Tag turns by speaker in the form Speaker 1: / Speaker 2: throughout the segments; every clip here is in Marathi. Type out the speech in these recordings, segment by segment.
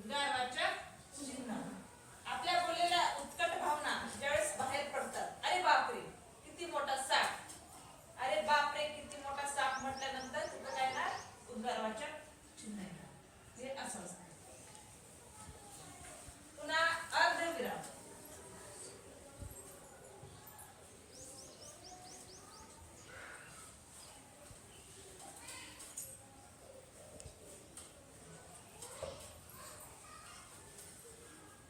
Speaker 1: उद्गारवाचक चिन्ह. आपल्या बोललेल्या उत्कट भावना ज्यावेळेस बाहेर पडतात, अरे बापरे किती मोठा साप, अरे बापरे किती मोठा साप म्हटल्यानंतर तिथं काय ना उद्गारवाचक चिन्ह येणार. हे असं असतं. पुन्हा अर्धविराम.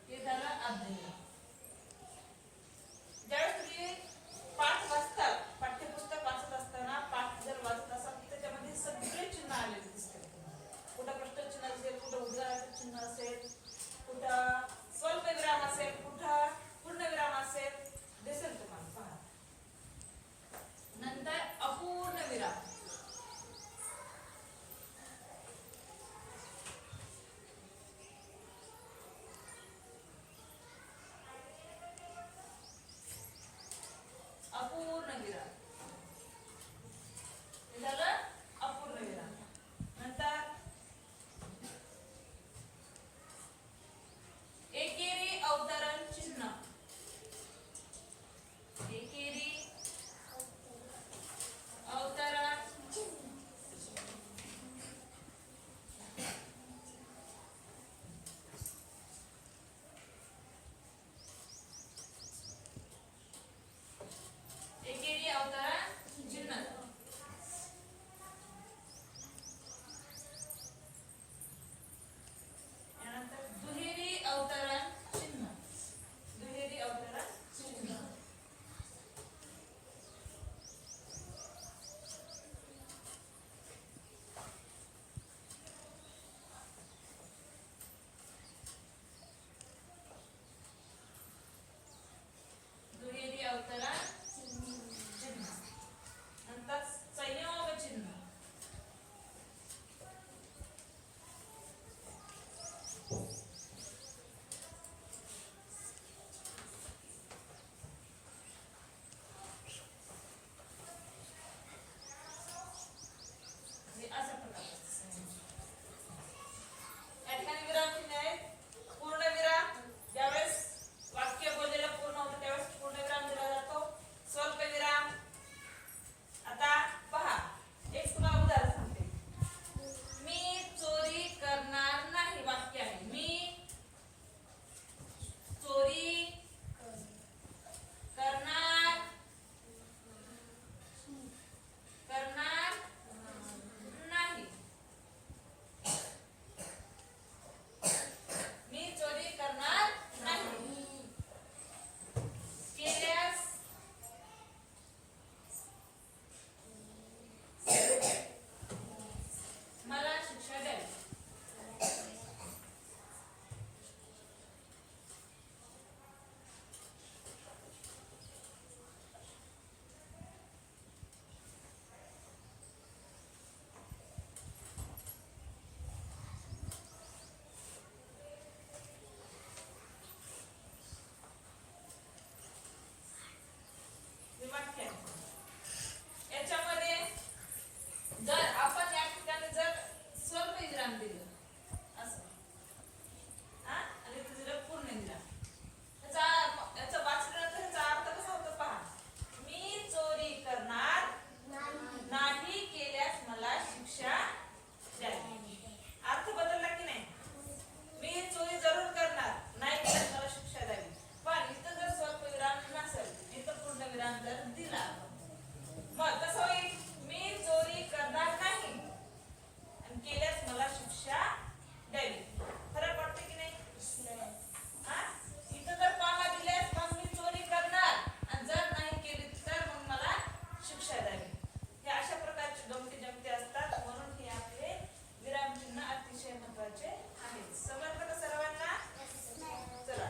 Speaker 1: हे झालं अर्धविराम. ज्यावेळेस तुम्ही पाठ वाचता, पाठ्यपुस्तक वाचत असताना पाठ जर वाचत असाल तर त्याच्यामध्ये सगळे चिन्ह आलेले दिसतात. कुठं प्रश्नचिन्ह असेल, कुठं उद्गाराचं चिन्ह असेल, कुठं स्वल्पविराम असेल, कुठं पूर्णविराम असेल, दिसेल तुम्हाला. पहा. नंतर अपूर्ण विराम. अपूर्ण विराम. हे झालं अपूर्ण विराम. नंतर एकेरी अवतरण चिन्ह. एकेरी अवतरण एकेरी अवतरण चिन्ह. यानंतर दुहेरी अवतरण चिन्ह. दुहेरी अवतरण चिन्ह. दुहेरी अवतरण चिन्ह. नंतर संयोग चिन्ह. हे अशा प्रकारचे संयोग. या ठिकाणी विराम चिन्ह आहेत. पूर्णविराम. ज्यावेळेस वाक्य बोललेलं पूर्ण होतं त्यावेळेस पूर्णविराम दिला जातो. स्वल्पविराम. आता पहा, एक तुम्हाला उदाहरण सांगते. मी चोरी करणार नाही वाक्य आहे. मी चोरी करणार नाही. मी चोरी करणार नाही. केल्यास मला शिक्षा द्यावी. हे वाक्य आहे. याच्यामध्ये जर आपण या ठिकाणी जर स्वल्पविराम दिलं असं आणि इथे दिलं पूर्णविराम, याचा वाचल्यानंतर याचा अर्थ कसा होतो पहा. मी चोरी करणार नाही केल्यास मला शिक्षा द्यावी. अर्थ बदलला की नाही. मी चोरी जरूर करणार, नाही केल्यास मला शिक्षा द्यावी. पण इथं जर स्वल्पविराम नसेल, इथं पूर्णविराम जर दिला मग कसं होईल. मी चोरी करणार नाही आणि केल्यास मला शिक्षा द्यावी. फरक पडते की नाही. इथं जर पामा दिल्यास मग मी चोरी करणार आणि जर नाही केली तर मग मला शिक्षा द्यावी. हे अशा प्रकारचे गमती जमती असतात. म्हणून हे आपले विरामचिन्ह अतिशय महत्वाचे आहेत. समजलं का सर्वांना. चला.